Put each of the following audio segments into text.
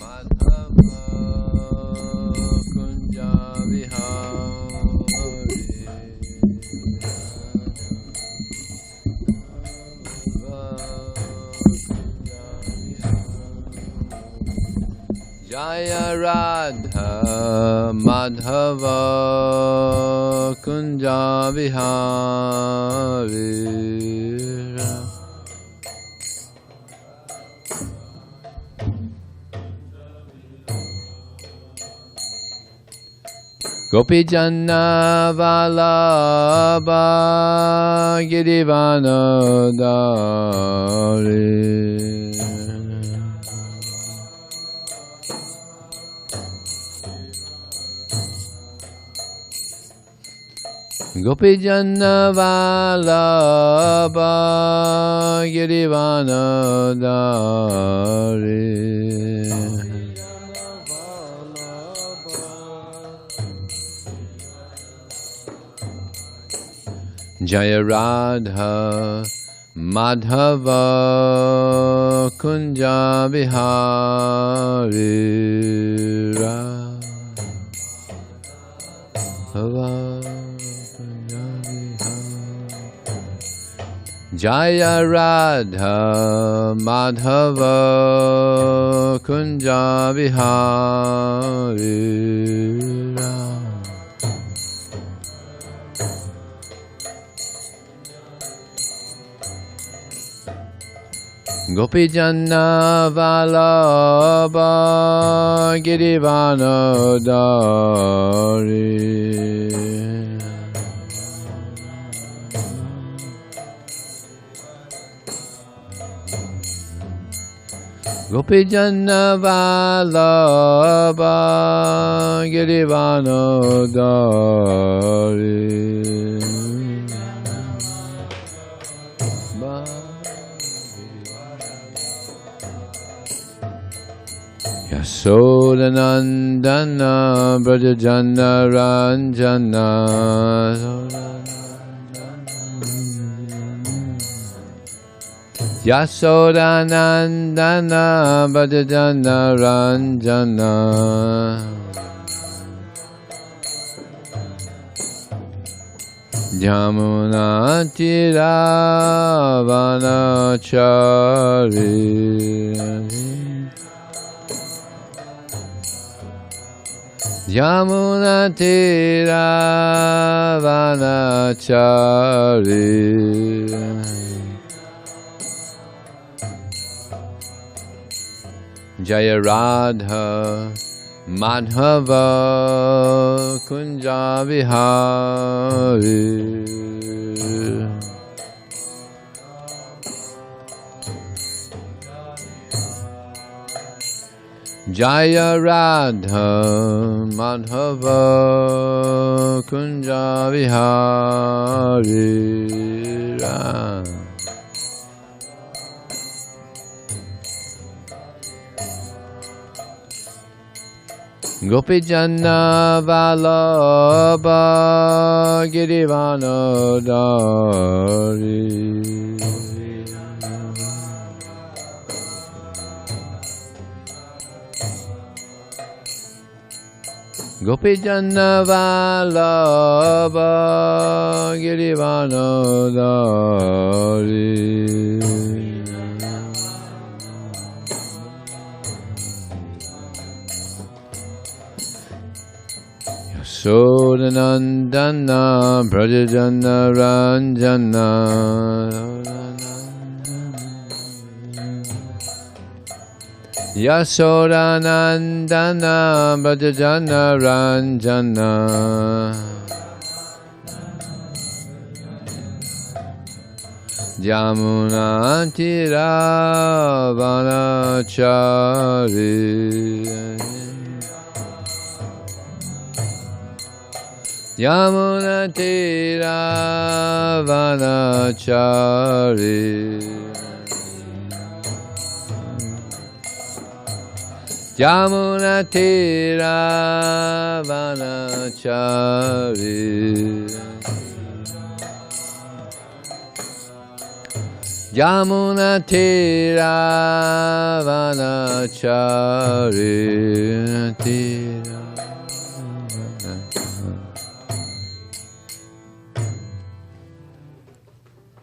Madhava Kunja Vihari Jaya Radha Madhava Kunja Vihari Gopi Janna Vallabha Girivana Dari Gopi Janna Vallabha Girivana Dari Jaya Radha Madhava Kunja Vihari Radha Kunja Vihari Jaya Radha Madhava Kunja Vihari Gopi Janna Vallabha Girivana Dari Gopi Janna Vallabha Girivana Dari Yasodanandana Brajajana Ranjana Yasodanandana Brajajana Ranjana Yamuna Tiravanachari Yamuna Tiravanachari Jaya Radha Madhava Kunja Vihari Jaya Radha Madhava Kunja Vihari Gopi Janna Vallabha Girivana Dari Gopi Janna Vallabha Girivana Dari Yasodanandana Brajajana Ranjana Yasodanandana Brajajana Ranjana Yamuna Tiravanachari Yamuna Tiravanachari Yamuna Tiravanachari Yamuna Tira Vanachari Tira.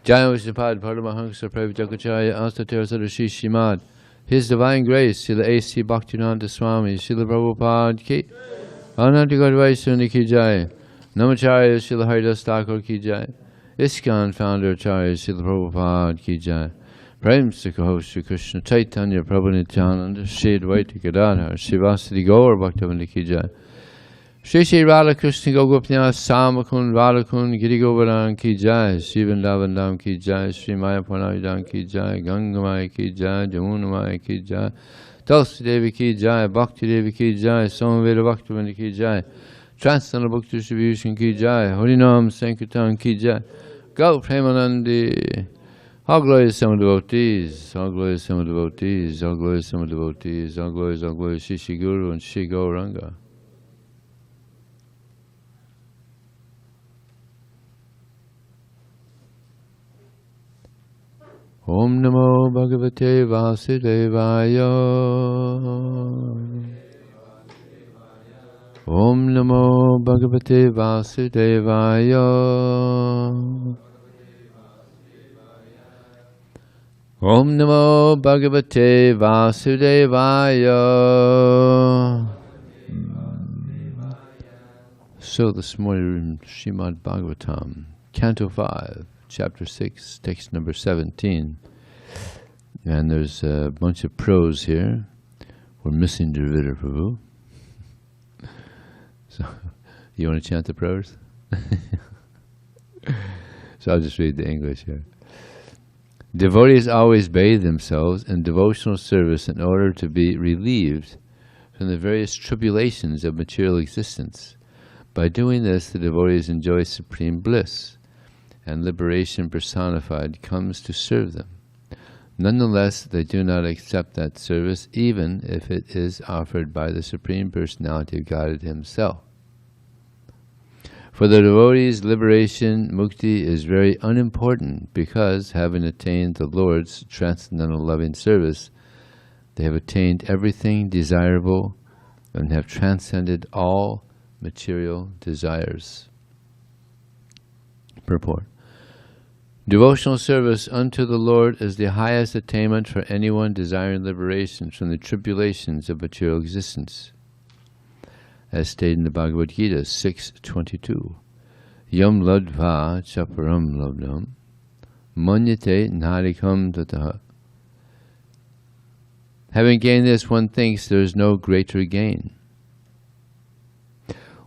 Jaya Vishnupad Paramahansa Pravijagacharya Astatira Sadashi Shimad. His Divine Grace, Srila A.C. Bhaktivedanta Swami, Srila Prabhupada Ki, Ananta Gadvaisuni Ki Jai, Namacharya Srila Haridas Thakur Ki Jai, ISKCON Founder Acharya Srila Prabhupada Ki Jai, Prem Sikho Shri Krishna Chaitanya Prabhu Nityananda, Shri Advaita Gadadhar, Srivasadi Gaur Bhaktivinoda Ki Jai, Shri Shri Radha Krishna Gogopnya Samakun Radhakun Giri Govardhan Ki Jai, Shri Vrindavandam Ki Jai, Shri Maya Purnavidam Ki Jai, Gangamaya Ki Jai, Jamunamaya Ki Jai, Tulsi Devi Ki Jai, Bhakti Devi Ki Jai, Somaveda Bhaktivinoda Ki Jai, Transcendental Book Distribution Ki Jai, Harinam Sankirtan Ki Jai, Go Premanandi, all glorious some devotees, all glorious some devotees, all glorious some devotees, all glorious Shri Guru and Shri Gauranga. Om Namo Bhagavate Vasudevaya. Om Namo Bhagavate Vasudevaya. Om Namo Bhagavate Vasudevaya. So this morning, Srimad Bhagavatam, Canto 5, Chapter 6, text number 17. And there's a bunch of prose here. We're missing Dravida Prabhu. So, you want to chant the prose? So I'll just read the English here. Devotees always bathe themselves in devotional service in order to be relieved from the various tribulations of material existence. By doing this, the devotees enjoy supreme bliss, and liberation personified comes to serve them. Nonetheless, they do not accept that service, even if it is offered by the Supreme Personality of Godhead Himself. For the devotees, liberation, mukti, is very unimportant because, having attained the Lord's transcendental loving service, they have attained everything desirable and have transcended all material desires. Purport. Devotional service unto the Lord is the highest attainment for anyone desiring liberation from the tribulations of material existence. As stated in the Bhagavad Gita 6.22, Yam ladva chaparam labdam manyate narikam tataha. Having gained this, one thinks there is no greater gain.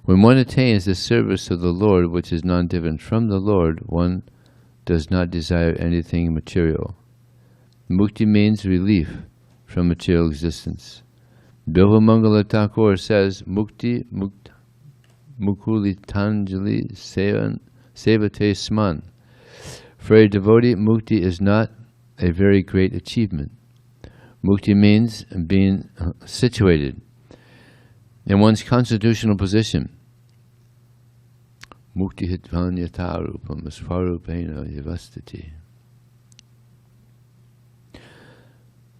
When one attains the service of the Lord, which is non-different from the Lord, one does not desire anything material. Mukti means relief from material existence. Bilva Mangala Thakur says, Mukti Mukuli Tanjali Sevate Sman. For a devotee, mukti is not a very great achievement. Mukti means being situated in one's constitutional position. Mukti hitvanyata-rupam svarupena yavastiti.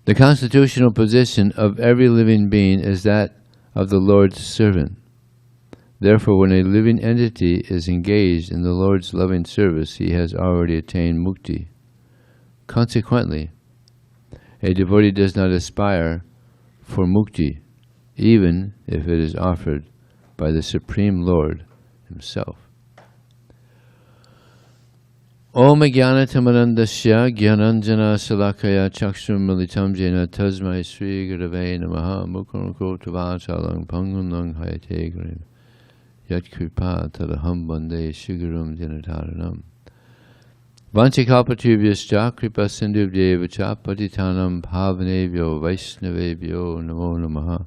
The constitutional position of every living being is that of the Lord's servant. Therefore, when a living entity is engaged in the Lord's loving service, he has already attained mukti. Consequently, a devotee does not aspire for mukti, even if it is offered by the Supreme Lord Himself. Om Jnanatamanandasya Jnananjana Salakaya Chakshum Militam Jena Tasmai Sri Gurave Namaha Mukharam Kotavachalam Pangunang Hayate Grim Yat Kripa Tadaham Bande Shigurum Dinataranam Vanchikapatubhyascha Kripa Sindhubhyevacha Patitanam Bhavanebhyo Vaishnavebhyo Namo Namaha.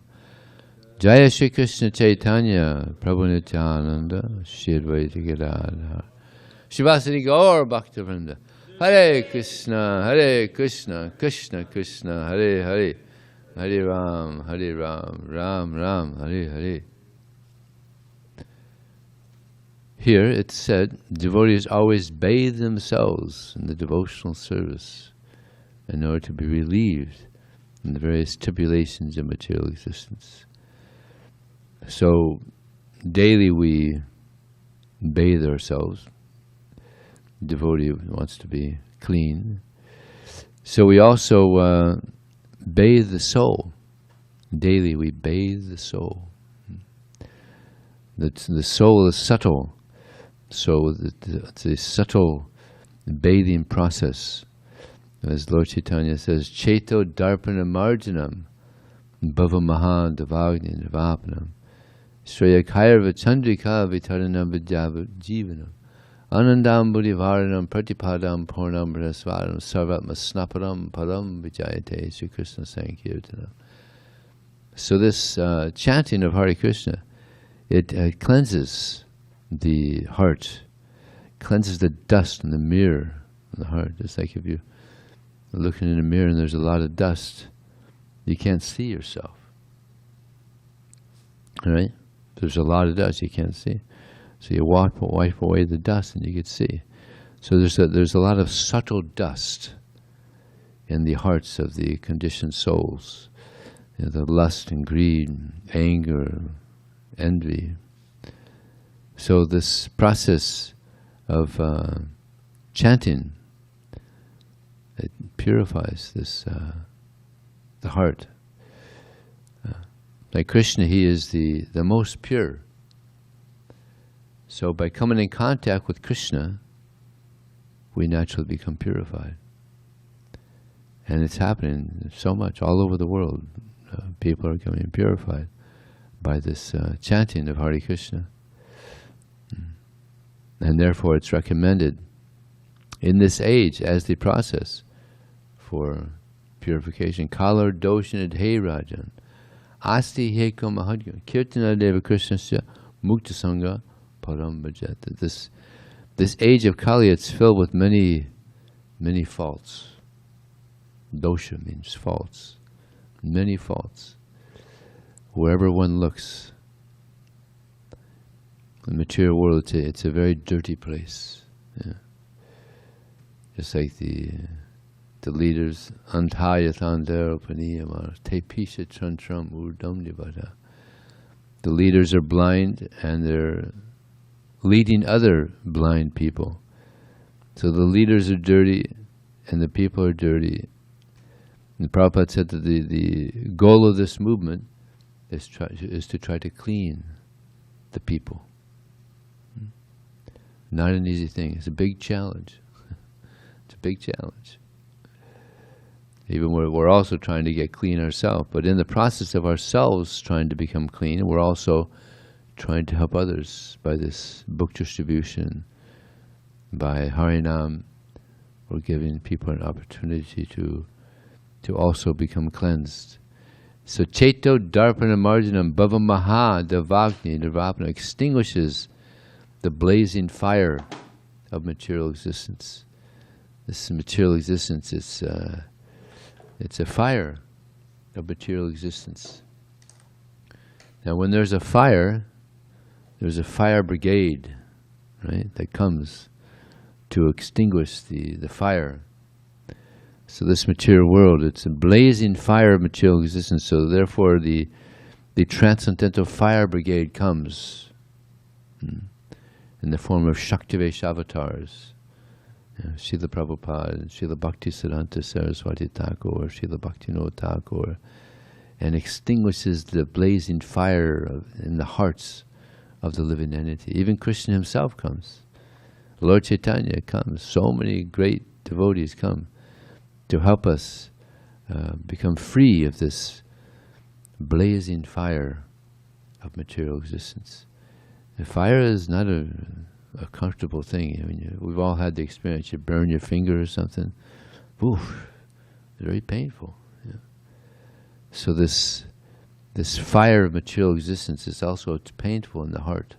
Jaya Shri Krishna Chaitanya Prabhu Nityananda Shri Advaita Gadadhar Shivasati Gaur Bhaktivinoda. Hare Krishna, Krishna Krishna, Hare Hare, Hare Ram, Ram Ram, Hare Hare. Here it's said, devotees always bathe themselves in the devotional service in order to be relieved in the various tribulations of material existence. So daily we bathe ourselves. Devotee wants to be clean. So we also bathe the soul. Daily we bathe the soul. The soul is subtle. So the subtle bathing process, as Lord Chaitanya says, Cheto Darpana Marjanam Bhava Maha Devagni Nirvapanam Shreyakhairva Chandrika Vitaranam Vidyava Jivanam Anandam Buddhivaranam Pratipadam Purnam Brahasvaram Sarvatma Snaparam Param Vijayate Sri Krishna Sankirtanam. So this chanting of Hare Krishna, it cleanses the heart, cleanses the dust in the mirror in the heart. It's like if you're looking in a mirror and there's a lot of dust, you can't see yourself. All right? There's a lot of dust you can't see. So you wipe away the dust and you can see. So there's a lot of subtle dust in the hearts of the conditioned souls. You know, the lust and greed, anger, envy. So this process of chanting, it purifies this the heart. Like Krishna, he is the most pure. So by coming in contact with Krishna, we naturally become purified. And it's happening so much all over the world. People are becoming purified by this chanting of Hare Krishna. And therefore it's recommended in this age as the process for purification. Kalar doshanad he rajan. Asti heko mahadya. Kirtana deva krishnasya mukta sangha param bhajata. This age of Kali, it's filled with many faults. Dosha means faults. Many faults. Wherever one looks, the material world, it's a very dirty place. Yeah. Just like the leaders, Antayatandara Paniyamar, Te Pisha Trantram Urdam Nivada. The leaders are blind and they're leading other blind people. So the leaders are dirty and the people are dirty. And Prabhupada said that the goal of this movement is to try to clean the people. Not an easy thing. It's a big challenge. It's a big challenge. Even we're also trying to get clean ourselves, but in the process of ourselves trying to become clean, we're also trying to help others by this book distribution, by Harinam. We're giving people an opportunity to also become cleansed. So Cheto Darpana Marjanam Bhava Maha Devagni Nirvapana extinguishes the blazing fire of material existence. This material existence, it's a fire of material existence. Now when there's a fire brigade, right, that comes to extinguish the fire. So this material world, it's a blazing fire of material existence, so therefore the transcendental fire brigade comes in the form of Shaktivesh avatars. Srila Prabhupada, Srila Bhakti Siddhanta Saraswati Thakur, Srila Bhaktivinoda Thakur, and extinguishes the blazing fire in the hearts of the living entity. Even Krishna himself comes. Lord Chaitanya comes. So many great devotees come to help us become free of this blazing fire of material existence. The fire is not a comfortable thing. I mean, we've all had the experience. You burn your finger or something. Oof, very painful. Yeah. So this fire of material existence is also painful in the heart,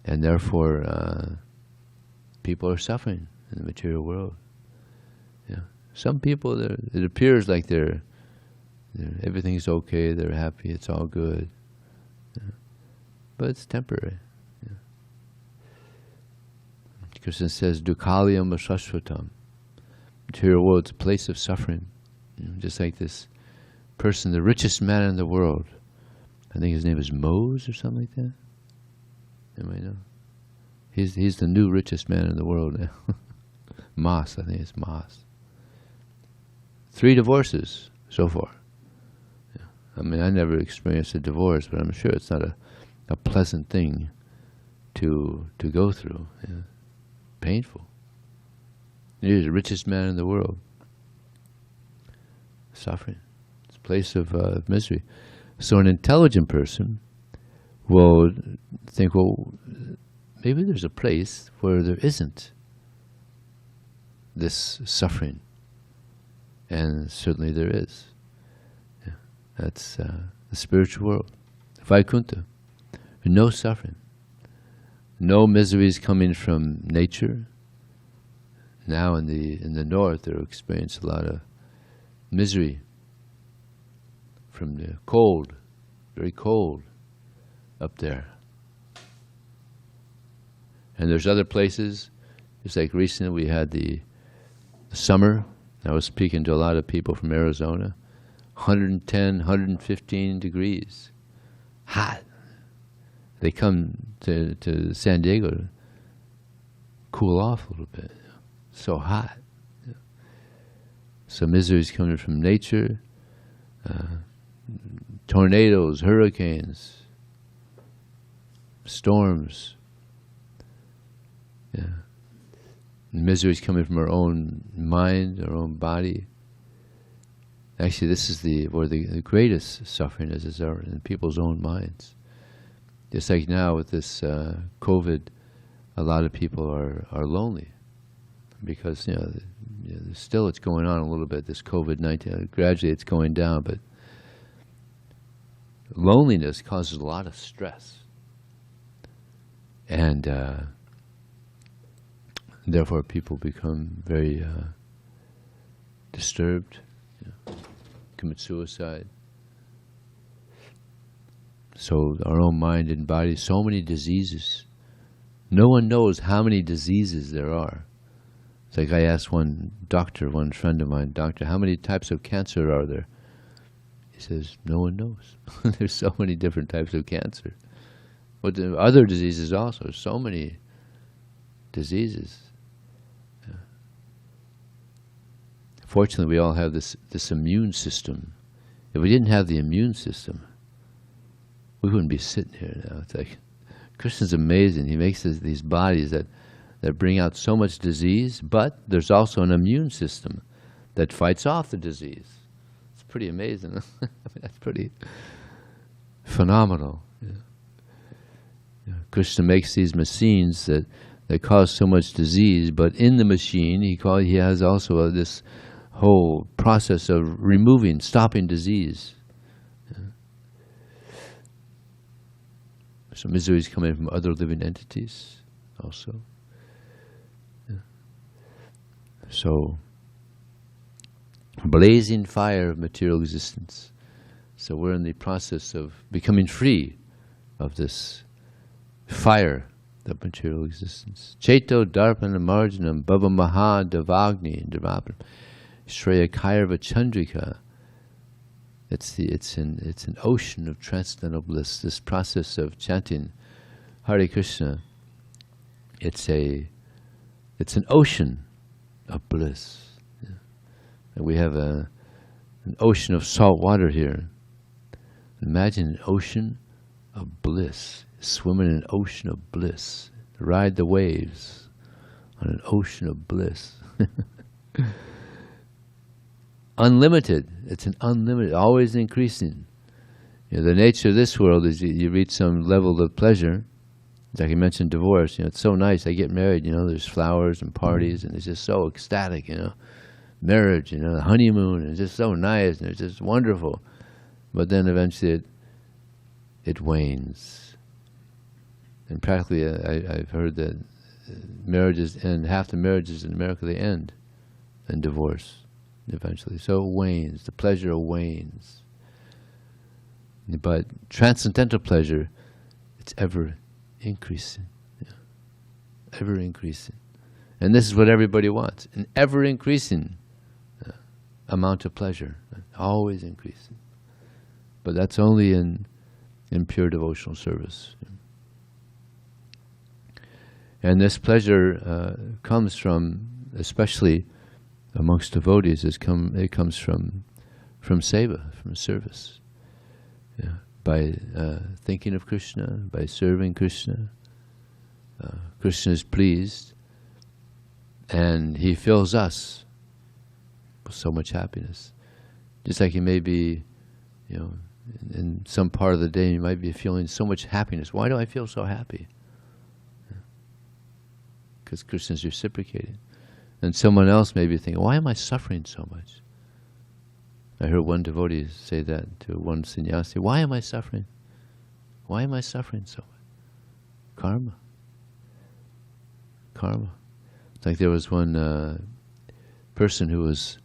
and therefore people are suffering in the material world. Yeah. Some people, it appears like they're everything's okay. They're happy. It's all good. Yeah. But it's temporary. Yeah. Krishna says, Dukkhalayam Shashvatam. material world, it's a place of suffering. Just like this person, the richest man in the world. I think his name is Mose or something like that. Anybody know? He's the new richest man in the world now. Mas, I think it's Mas. 3 divorces so far. Yeah. I mean, I never experienced a divorce, but I'm sure it's not a pleasant thing to go through. Yeah. Painful. He's the richest man in the world. Suffering. It's a place of misery. So an intelligent person will think, well, maybe there's a place where there isn't this suffering. And certainly there is. Yeah. That's the spiritual world. Vaikuntha. No suffering. No miseries coming from nature. Now in the north, they're experiencing a lot of misery from the cold, very cold up there. And there's other places, just like recently we had the summer. I was speaking to a lot of people from Arizona, 110, 115 degrees, hot. They come to San Diego to cool off a little bit. So hot. So miseries coming from nature, tornadoes, hurricanes, storms. Yeah. Miseries coming from our own mind, our own body. Actually, this is where the greatest suffering is in people's own minds. Just like now with this COVID, a lot of people are lonely because still it's going on a little bit. This COVID-19, gradually it's going down, but loneliness causes a lot of stress, and therefore people become very disturbed, commit suicide. So our own mind and body, so many diseases. No one knows how many diseases there are. It's like I asked one friend of mine, doctor, how many types of cancer are there? He says, no one knows. There's so many different types of cancer. But the other diseases also, so many diseases. Yeah. Fortunately, we all have this immune system. If we didn't have the immune system, we wouldn't be sitting here now. It's like, Krishna's amazing. He makes these bodies that bring out so much disease, but there's also an immune system that fights off the disease. It's pretty amazing. I mean, that's pretty phenomenal. Yeah. Yeah. Krishna makes these machines that cause so much disease, but in the machine, he has also this whole process of stopping disease. So misery is coming from other living entities also. Yeah. So, blazing fire of material existence. So we're in the process of becoming free of this fire of material existence. Cheto darpana marjanam bhava maha davagni dravapam shreya kairva chandrika. It's an ocean of transcendental bliss. This process of chanting Hare Krishna, it's an ocean of bliss. Yeah. And we have an ocean of salt water here. Imagine an ocean of bliss. Swim in an ocean of bliss. Ride the waves on an ocean of bliss. Unlimited. It's an unlimited, always increasing. The nature of this world is you reach some level of pleasure. Like you mentioned divorce, it's so nice. I get married, there's flowers and parties, and it's just so ecstatic, Marriage, the honeymoon, it's just so nice, and it's just wonderful. But then eventually it wanes. And practically, I've heard that marriages end, half the marriages in America, they end in divorce. Eventually. So it wanes, the pleasure wanes. But transcendental pleasure, it's ever increasing. Yeah. Ever increasing. And this is what everybody wants, an ever increasing amount of pleasure, always increasing. But that's only in pure devotional service. And this pleasure comes from, especially amongst devotees, it comes from seva, from service. Yeah. By thinking of Krishna, by serving Krishna, Krishna is pleased, and he fills us with so much happiness. Just like you may be, in some part of the day you might be feeling so much happiness. Why do I feel so happy? Because Krishna is reciprocating. And someone else may be thinking, why am I suffering so much? I heard one devotee say that to one sannyasi, why am I suffering? Why am I suffering so much? Karma. Karma. It's like there was one person who was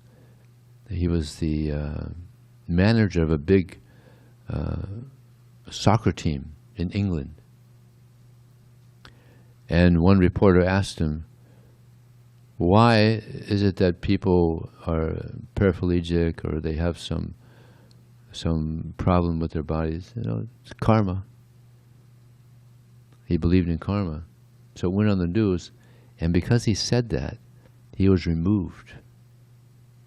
the manager of a big soccer team in England. And one reporter asked him, why is it that people are paraplegic or they have some problem with their bodies? It's karma. He believed in karma. So it went on the news, and because he said that, he was removed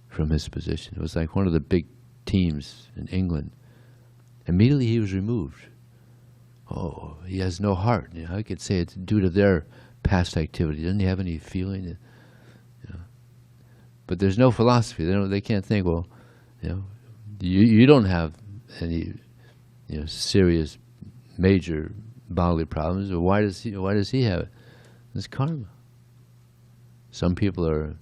from his position. It was like one of the big teams in England. Immediately he was removed. Oh, he has no heart. I could say it's due to their past activity. Doesn't he have any feeling? But there's no philosophy. They can't think, well, you don't have any serious major bodily problems. Or why does he have it? It's karma. Some people are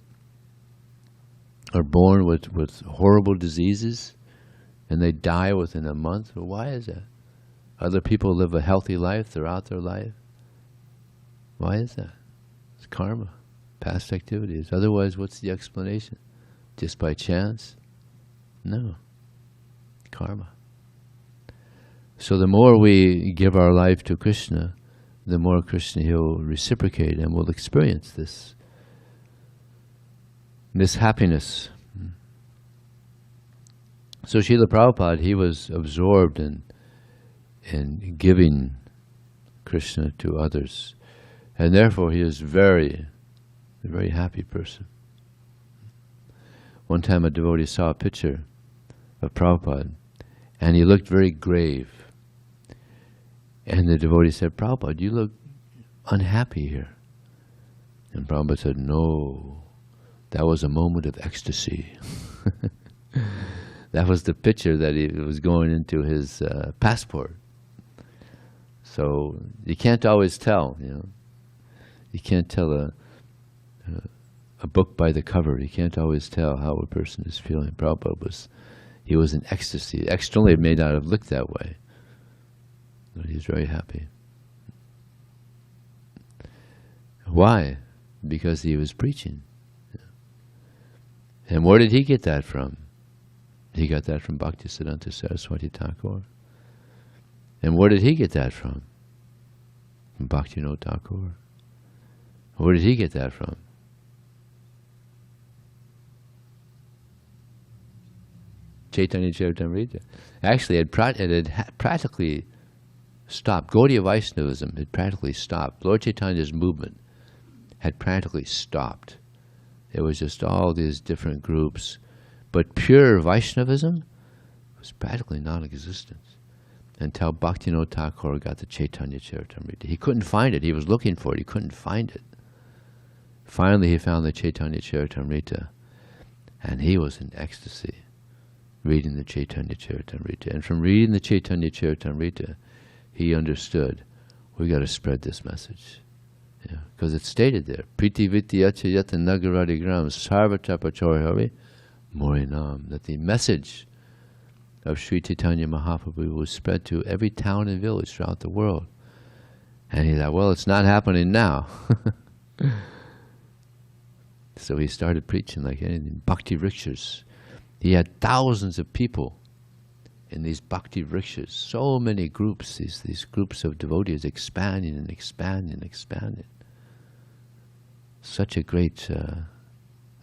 born with horrible diseases and they die within a month. Well, why is that? Other people live a healthy life throughout their life. Why is that? It's karma, past activities. Otherwise, what's the explanation? Just by chance? No. Karma. So the more we give our life to Krishna, the more Krishna he'll reciprocate and will experience this happiness. So Srila Prabhupada, he was absorbed in giving Krishna to others, and therefore he is a very happy person. One time a devotee saw a picture of Prabhupada, and he looked very grave. And the devotee said, Prabhupada, you look unhappy here. And Prabhupada said, no, that was a moment of ecstasy. That was the picture that he was going into his passport. So you can't always tell, You can't tell a book by the cover. You can't always tell how a person is feeling. Prabhupada he was in ecstasy. Externally, it may not have looked that way, but he's very happy. Why? Because he was preaching. And where did he get that from? He got that from Bhaktisiddhanta Saraswati Thakur. And where did he get that from? From Bhaktivinoda Thakur. Where did he get that from? Chaitanya Charitamrita. Actually, it had practically stopped. Gaudiya Vaishnavism had practically stopped. Lord Chaitanya's movement had practically stopped. It was just all these different groups. But pure Vaishnavism was practically non-existent until Bhaktivinoda Thakur got the Chaitanya Charitamrita. He couldn't find it. He was looking for it. He couldn't find it. Finally, he found the Chaitanya Charitamrita, and he was in ecstasy reading the Chaitanya Charitamrita. And from reading the Chaitanya Charitamrita, he understood, we got to spread this message. Because it's stated there, Priti Vityacha Yata Nagaradigram Sarvatapachorhari Morinam, that the message of Sri Chaitanya Mahaprabhu was spread to every town and village throughout the world. And he thought, well, it's not happening now. So he started preaching like anything, bhakti rikshas. He had thousands of people in these bhakti rikshas, so many groups, these groups of devotees expanding and expanding and expanding. Such a great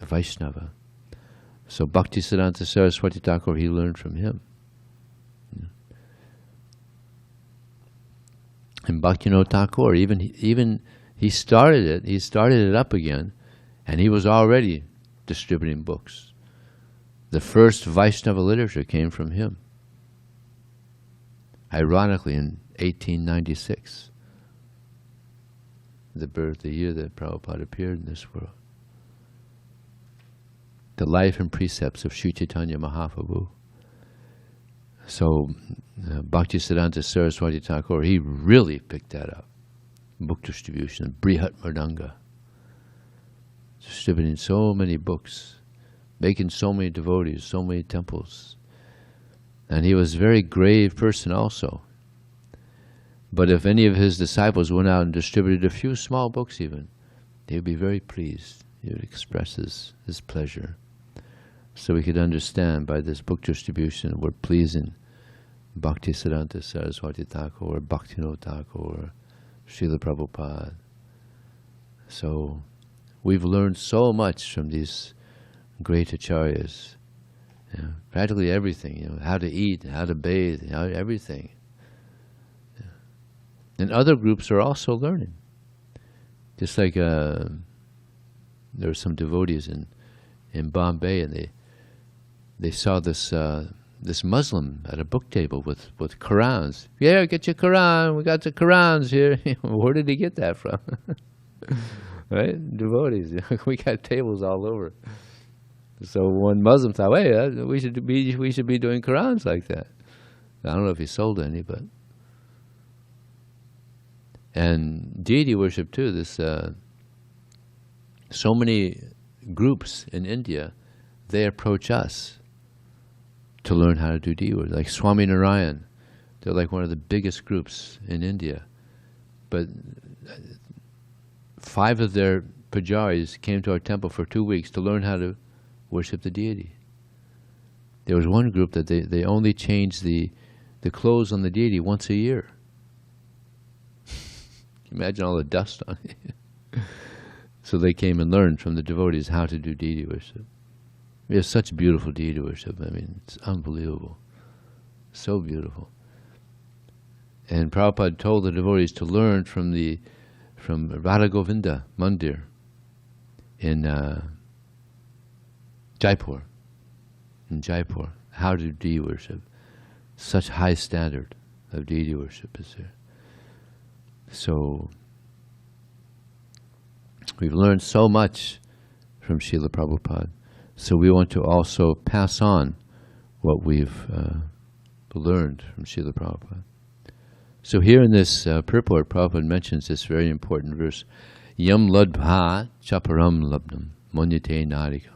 Vaishnava. So Bhaktisiddhanta Saraswati Thakur, he learned from him. And Bhaktivinoda Thakur, even he started it up again, and he was already distributing books. The first Vaishnava literature came from him. Ironically, in 1896, the year that Prabhupada appeared in this world. The life and precepts of Sri Chaitanya Mahaprabhu. So, Bhaktisiddhanta Saraswati Thakur, he really picked that up. Book distribution, Brihat Mridanga. Distributing so many books, making so many devotees, so many temples. And he was a very grave person also. But if any of his disciples went out and distributed a few small books even, he would be very pleased. He would express his pleasure. So we could understand by this book distribution, we're pleasing Bhaktisiddhanta Saraswati Thakur, or Bhaktivinoda Thakur, or Srila Prabhupada. So we've learned so much from these great acharyas. Practically everything, how to eat, how to bathe, everything. And other groups are also learning. Just like there were some devotees in Bombay, and they saw this Muslim at a book table with Qurans. Yeah, get your Quran. We got the Qurans here. Where did he get that from? Right? Devotees. We got tables all over. So one Muslim thought, hey, we should be doing Qurans like that. I don't know if he sold any, but. And deity worship too. This so many groups in India, they approach us to learn how to do deity worship. Like Swami Narayan, they're like one of the biggest groups in India. But 5 of their pujaris came to our temple for 2 weeks to learn how to worship the deity. There was one group that they only changed the clothes on the deity once a year. Imagine all the dust on it. So they came and learned from the devotees how to do deity worship. We have such beautiful deity worship. I mean, it's unbelievable. So beautiful. And Prabhupada told the devotees to learn from Radha Govinda Mandir in Jaipur. In Jaipur, how to do deity worship. Such high standard of deity worship is there. So, we've learned so much from Srila Prabhupada. So we want to also pass on what we've learned from Srila Prabhupada. So here in this purport, Prabhupada mentions this very important verse, Yam ladbha chaparam labdam monyate narikam.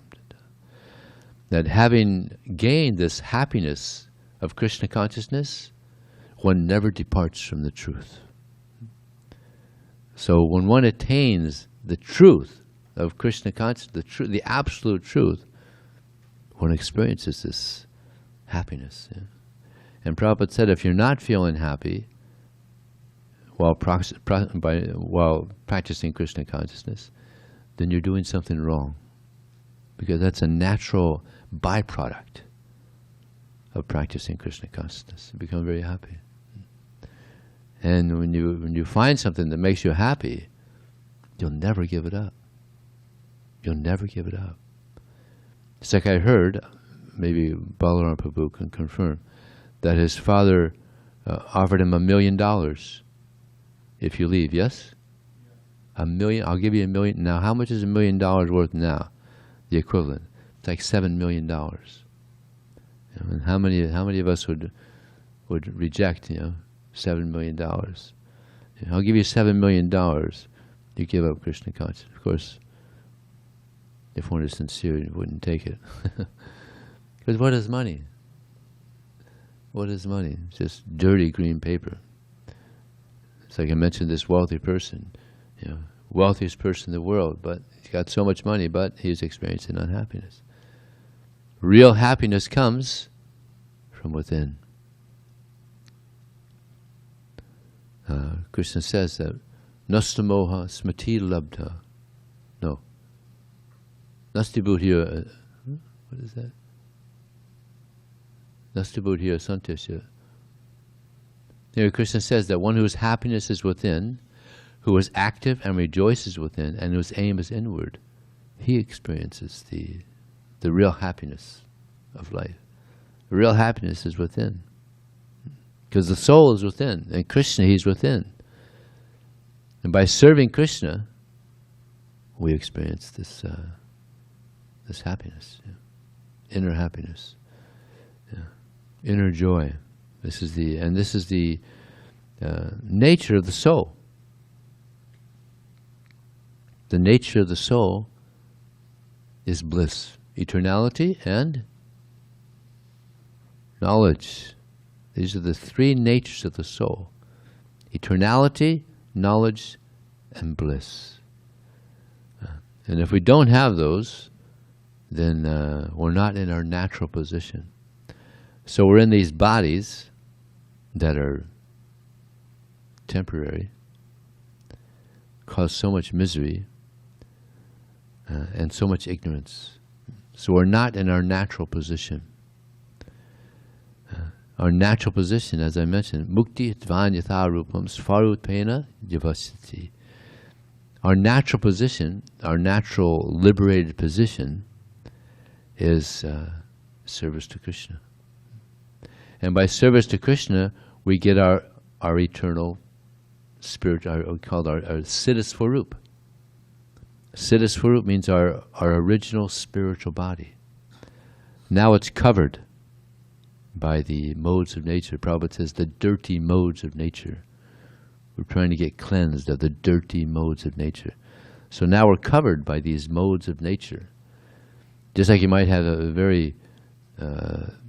That having gained this happiness of Krishna consciousness, one never departs from the truth. So when one attains the truth of Krishna consciousness, the absolute truth, one experiences this happiness. Yeah? And Prabhupada said, if you're not feeling happy while practicing Krishna consciousness, then you're doing something wrong. Because that's a natural byproduct of practicing Krishna consciousness. You become very happy. And when you find something that makes you happy, you'll never give it up. You'll never give it up. It's like I heard, maybe Balaram Prabhu can confirm, that his father offered him $1 million if you leave, yes? $1 million, I'll give you $1 million. Now, how much is $1 million worth now? The equivalent. It's like $7 million. And how many of us would reject, $7 million? I'll give you $7 million. You give up Krishna consciousness. Of course, if one is sincere, you wouldn't take it. Because what is money? What is money? It's just dirty green paper. It's like I mentioned this wealthy person, wealthiest person in the world, but he's got so much money, but he's experiencing unhappiness. Real happiness comes from within. Krishna says that Nasta moha smati labdha. No. Nasti buddhya. What is that? Nastubudhiya Santesya. Here Krishna says that one whose happiness is within, who is active and rejoices within, and whose aim is inward, he experiences the real happiness of life. The real happiness is within. Because the soul is within, and Krishna, he's within. And by serving Krishna, we experience this happiness, inner happiness, inner joy. This is the nature of the soul. The nature of the soul is bliss, eternality, and knowledge. These are the three natures of the soul: eternality, knowledge, and bliss. And if we don't have those, then we're not in our natural position. So we're in these bodies that are temporary, cause so much misery and so much ignorance. So we're not in our natural position. Our natural position, as I mentioned, Mukti Dvan Yatha Rupam Svarutpena Jivasati. Our natural position, our natural liberated position, is service to Krishna. And by service to Krishna, we get our eternal spirit, called our Siddha-swarup. Siddha-swarup means our original spiritual body. Now it's covered by the modes of nature. Prabhupada says the dirty modes of nature. We're trying to get cleansed of the dirty modes of nature. So now we're covered by these modes of nature. Just like you might have a very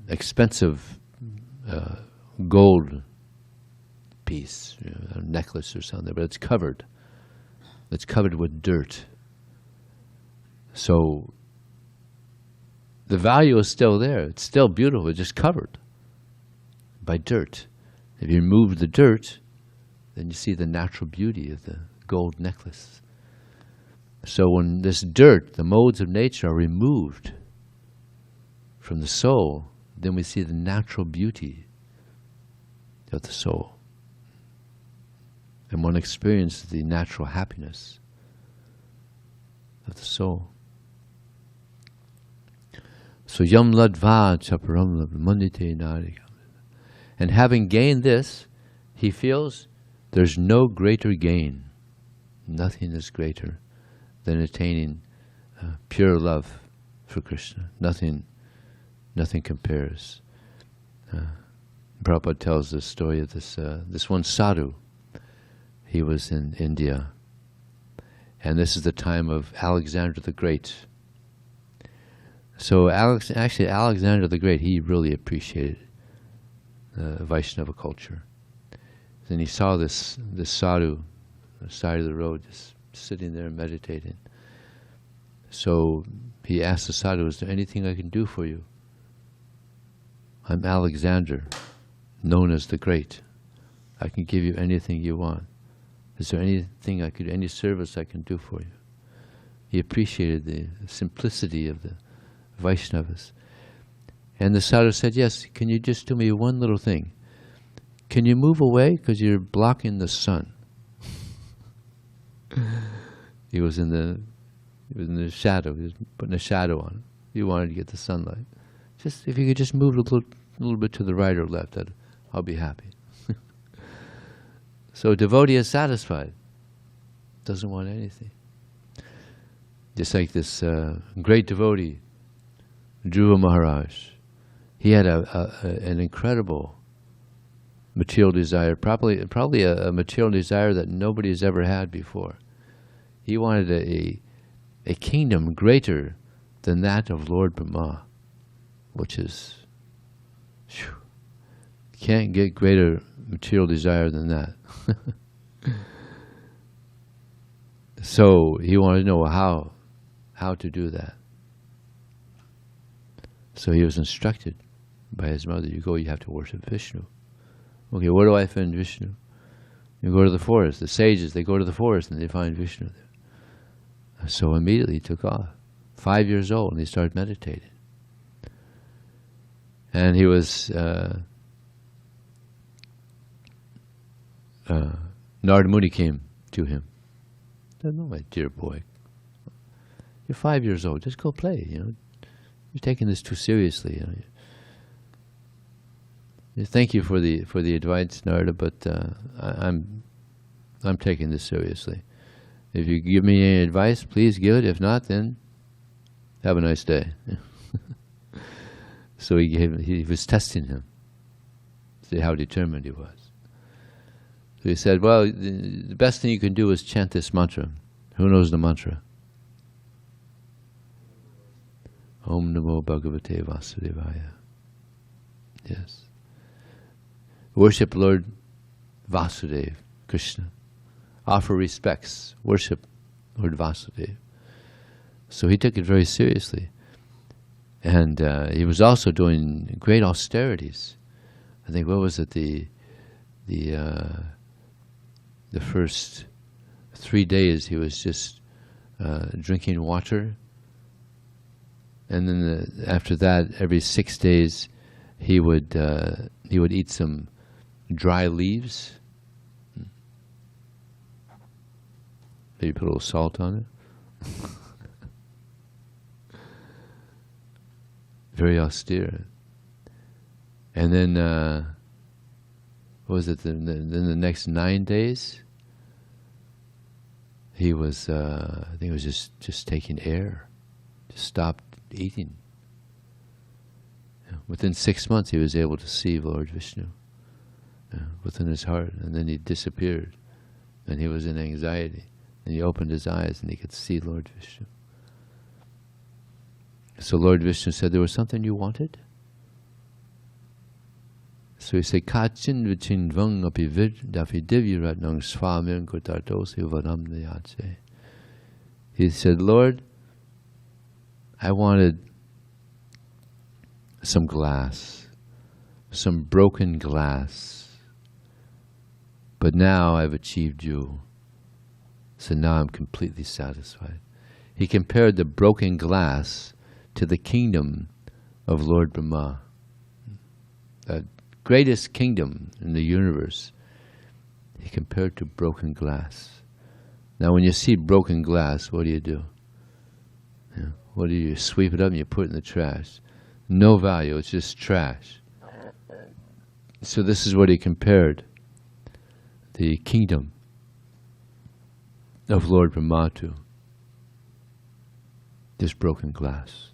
expensive gold piece, a necklace or something, but it's covered. It's covered with dirt. So the value is still there. It's still beautiful. It's just covered by dirt. If you remove the dirt, then you see the natural beauty of the gold necklace. So when this dirt, the modes of nature, are removed from the soul, then we see the natural beauty of the soul. And one experiences the natural happiness of the soul. So yam ladva chaparam mandite narika. And having gained this, he feels there's no greater gain. Nothing is greater than attaining pure love for Krishna. Nothing compares. Prabhupada tells the story of this one sadhu. He was in India, and this is the time of Alexander the Great. So Alexander the Great, he really appreciated Vaishnava culture. And he saw this sadhu on the side of the road, just sitting there meditating. So he asked the sadhu, "Is there anything I can do for you? I'm Alexander, known as the Great. I can give you anything you want. Is there any service I can do for you?" He appreciated the simplicity of the Vaishnavas. And the sadhu said, "Yes, can you just do me one little thing? Can you move away because you're blocking the sun?" He was in the shadow. He was putting a shadow on him. He wanted to get the sunlight. Just if you could just move a little bit to the right or left, I'll be happy. So devotee is satisfied. Doesn't want anything. Just like this great devotee, Dhruva Maharaj. He had an incredible material desire, probably a material desire that nobody has ever had before. He wanted a kingdom greater than that of Lord Brahma, which is, can't get greater material desire than that. So he wanted to know how to do that. So he was instructed by his mother, you have to worship Vishnu. Okay, where do I find Vishnu? You go to the forest. The sages, they go to the forest and they find Vishnu there. So immediately he took off. 5 years old, and he started meditating. And he was, Narada Muni came to him. I said, "No, my dear boy, you're 5 years old. Just go play. You're taking this too seriously. Thank you for the advice, Narada, but I'm taking this seriously. If you give me any advice, please give it. If not, then have a nice day." So he was testing him, see how determined he was. So he said, "Well, the best thing you can do is chant this mantra." Who knows the mantra? Om Namo Bhagavate Vasudevaya. Yes. Worship Lord Vasudeva, Krishna. Offer respects. Worship Lord Vasudeva. So he took it very seriously. And he was also doing great austerities. I think, what was it, the first 3 days he was just drinking water. And then after that, every 6 days, he would eat some dry leaves. Maybe put a little salt on it. Very austere. And then, what was it? Then the next 9 days, he was, I think it was just taking air. Just stopped eating. Within 6 months, he was able to see Lord Vishnu within his heart, and then he disappeared, and he was in anxiety. And he opened his eyes, and he could see Lord Vishnu. So Lord Vishnu said, "There was something you wanted?" So he said, "Kachin vichin vang api vid dafi divyaratnang svamin kotartosi varam nayatse." He said, "Lord, I wanted some glass, some broken glass, but now I've achieved you. So now I'm completely satisfied." He compared the broken glass to the kingdom of Lord Brahma, the greatest kingdom in the universe. He compared to broken glass. Now when you see broken glass, what do? What do? You sweep it up and you put it in the trash. No value, it's just trash. So this is what he compared the kingdom of Lord Brahma to. This broken glass.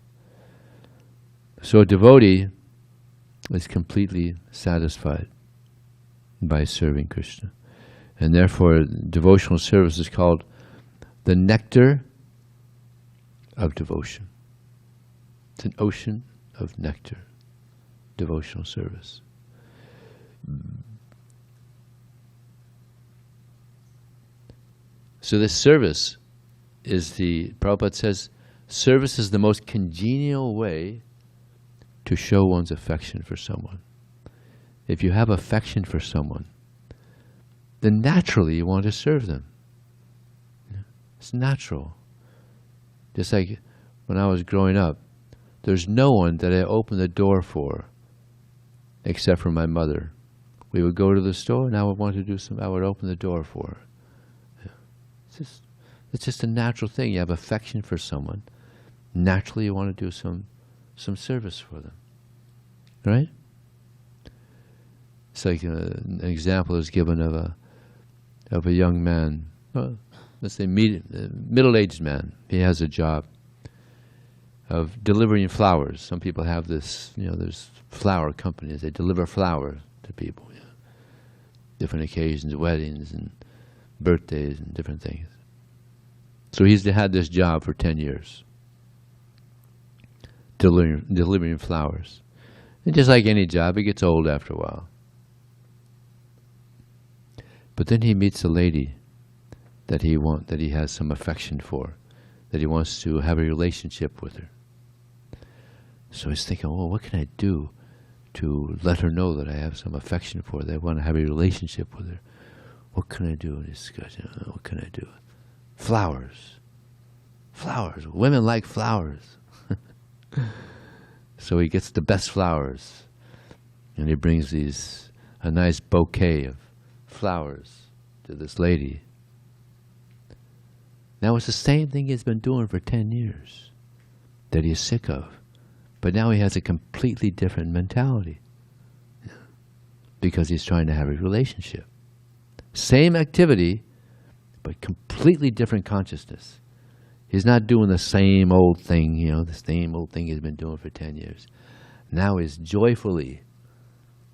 So a devotee is completely satisfied by serving Krishna. And therefore devotional service is called the nectar of devotion. It's an ocean of nectar, devotional service. So this service is Prabhupada says, service is the most congenial way to show one's affection for someone. If you have affection for someone, then naturally you want to serve them. It's natural. Just like when I was growing up, there's no one that I opened the door for except for my mother. We would go to the store and I would want to do I would open the door for her. It's just a natural thing. You have affection for someone. Naturally you want to do some service for them. Right? It's like an example is given of a young man, let's say middle-aged man. He has a job of delivering flowers. Some people have this, there's flower companies. They deliver flowers to people. Different occasions, weddings and birthdays and different things. So he's had this job for 10 years. Delivering flowers. And just like any job, it gets old after a while. But then he meets a lady that he has some affection for, that he wants to have a relationship with her. So he's thinking, well, what can I do to let her know that I have some affection for her, that I want to have a relationship with her? What can I do? And he's discussing, what can I do? Flowers. Flowers. Women like flowers. So he gets the best flowers And he brings a nice bouquet of flowers to this lady. Now it's the same thing he's been doing for 10 years that he's sick of. But now he has a completely different mentality because he's trying to have a relationship. Same activity, but completely different consciousness. He's not doing the same old thing, the same old thing he's been doing for 10 years. Now he's joyfully,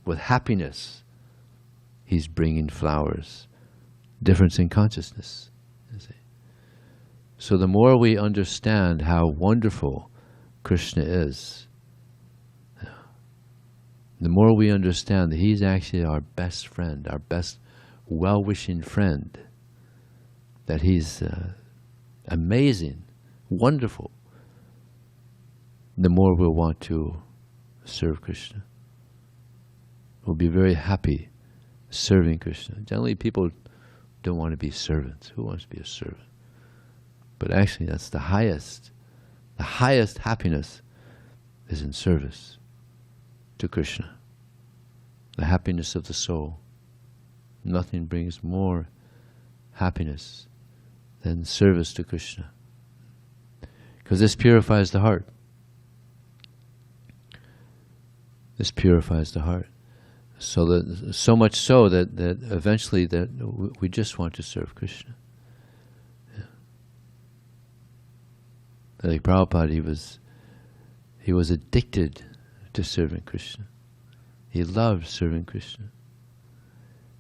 with happiness, he's bringing flowers. Difference in consciousness. You see. So the more we understand how wonderful Krishna is, the more we understand that he's actually our best friend, our best well-wishing friend, that he's amazing, wonderful, the more we'll want to serve Krishna. We'll be very happy serving Krishna. Generally, people don't want to be servants. Who wants to be a servant? But actually, that's the highest happiness is in service to Krishna. The happiness of the soul. Nothing brings more happiness than service to Krishna. Because this purifies the heart. This purifies the heart. So much so that eventually that we just want to serve Krishna. Like Prabhupada, he was addicted to serving Krishna. He loved serving Krishna.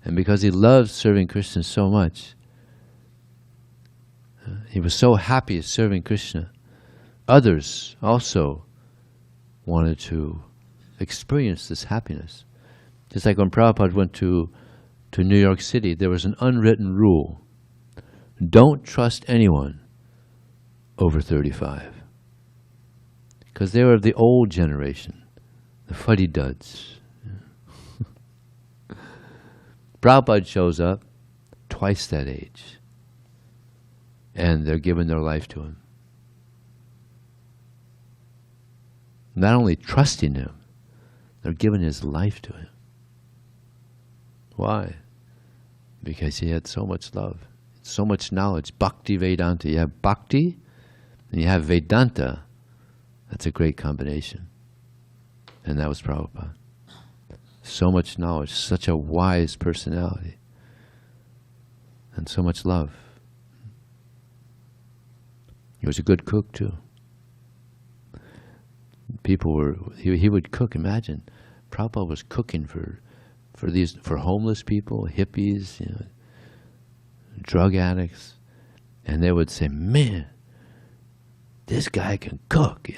And because he loved serving Krishna so much, he was so happy serving Krishna, others also wanted to experience this happiness. Just like when Prabhupada went to New York City, there was an unwritten rule. Don't trust anyone over 35. Because they were of the old generation, the fuddy-duds. Prabhupada shows up, twice that age, and they're giving their life to him. Not only trusting him, they're giving his life to him. Why? Because he had so much love, so much knowledge. Bhakti Vedanta. You have Bhakti and you have Vedanta. That's a great combination. And that was Prabhupada. So much knowledge, such a wise personality, and so much love. He was a good cook too. He would cook. Imagine, Prabhupada was cooking for homeless people, hippies, drug addicts, and they would say, "Man, this guy can cook."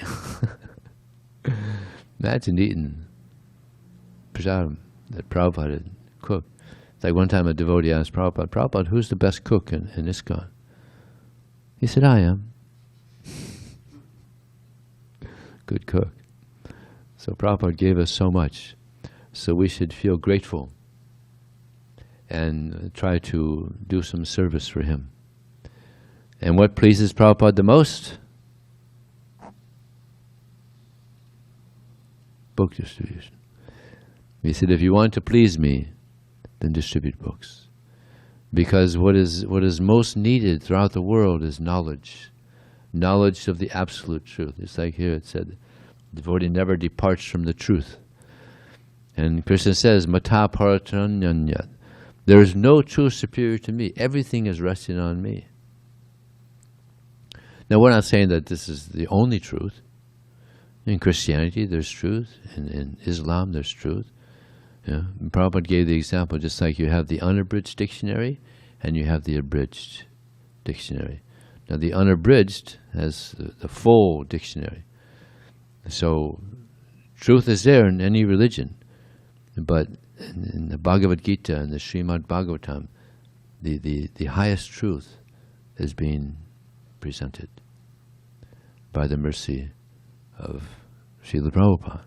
Imagine eating prasadam that Prabhupada had cooked. It's like one time a devotee asked Prabhupada, who's the best cook in ISKCON? He said, I am. Good cook. So Prabhupada gave us so much. So we should feel grateful and try to do some service for him. And what pleases Prabhupada the most? Book distribution. He said, if you want to please me, then distribute books. Because what is most needed throughout the world is knowledge. Knowledge of the absolute truth. It's like here it said, the devotee never departs from the truth. And Krishna says, Mata Parataranyanyat. There is no truth superior to me. Everything is resting on me. Now we're not saying that this is the only truth. In Christianity there's truth. In Islam there's truth. Yeah. Prabhupada gave the example, just like you have the unabridged dictionary and you have the abridged dictionary. Now the unabridged has the full dictionary. So truth is there in any religion. But in the Bhagavad Gita and the Srimad Bhagavatam, the highest truth is being presented by the mercy of Srila Prabhupada.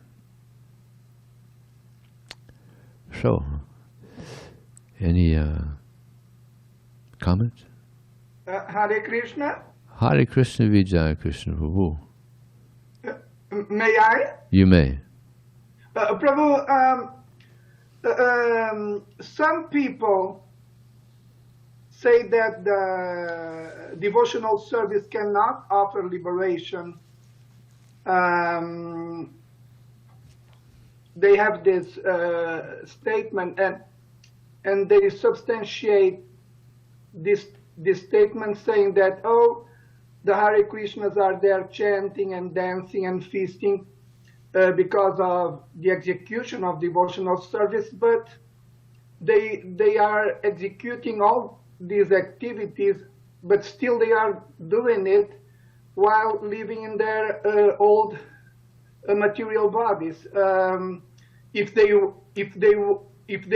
So, any comments? Hare Krishna. Hare Krishna Vijaya Krishna Prabhu. May I? You may. Prabhu, some people say that the devotional service cannot offer liberation. They have this statement, and they substantiate this statement saying that, oh, the Hare Krishnas are there chanting and dancing and feasting because of the execution of devotional service, but they are executing all these activities, but still they are doing it while living in their old material bodies. If they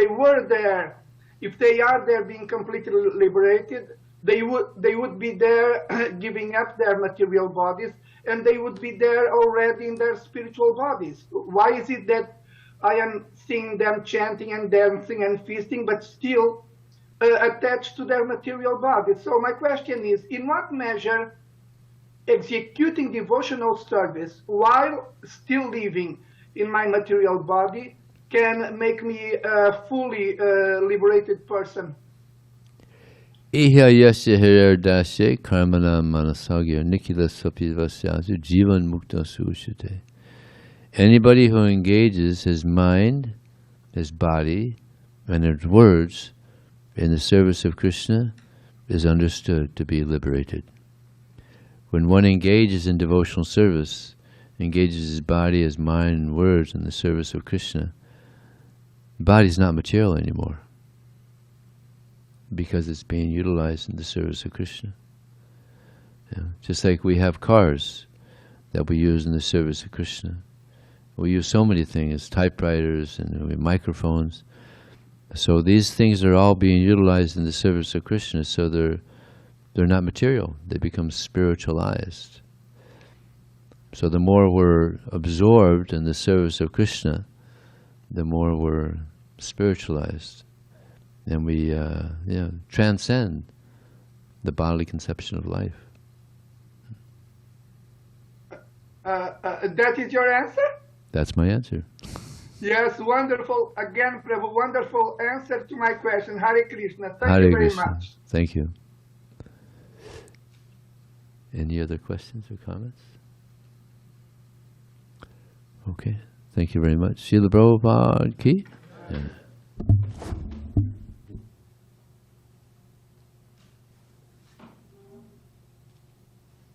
were there, if they are there being completely liberated, they would be there giving up their material bodies, and they would be there already in their spiritual bodies. Why is it that I am seeing them chanting and dancing and feasting, but still attached to their material bodies? So my question is, in what measure executing devotional service while still living in my material body can make me a fully liberated person? Iha yasya hirdasya karmana manasagya nikila sapivasyasu jivan mukta sushite. Anybody who engages his mind, his body, and his words in the service of Krishna is understood to be liberated. When one engages in devotional service, engages his body, his mind, and words in the service of Krishna, the body is not material anymore, because it's being utilized in the service of Krishna. Just like we have cars that we use in the service of Krishna. We use so many things, typewriters and microphones. So these things are all being utilized in the service of Krishna, so they're not material. They become spiritualized. So the more we're absorbed in the service of Krishna, the more we're spiritualized. And we transcend the bodily conception of life. That is your answer? That's my answer. Yes, wonderful. Again, Prabhu, wonderful answer to my question. Hare Krishna. Thank Hare you very Krishna. much. Thank you. Any other questions or comments? Okay. Thank you very much. Srila Prabhupada ki? Yeah.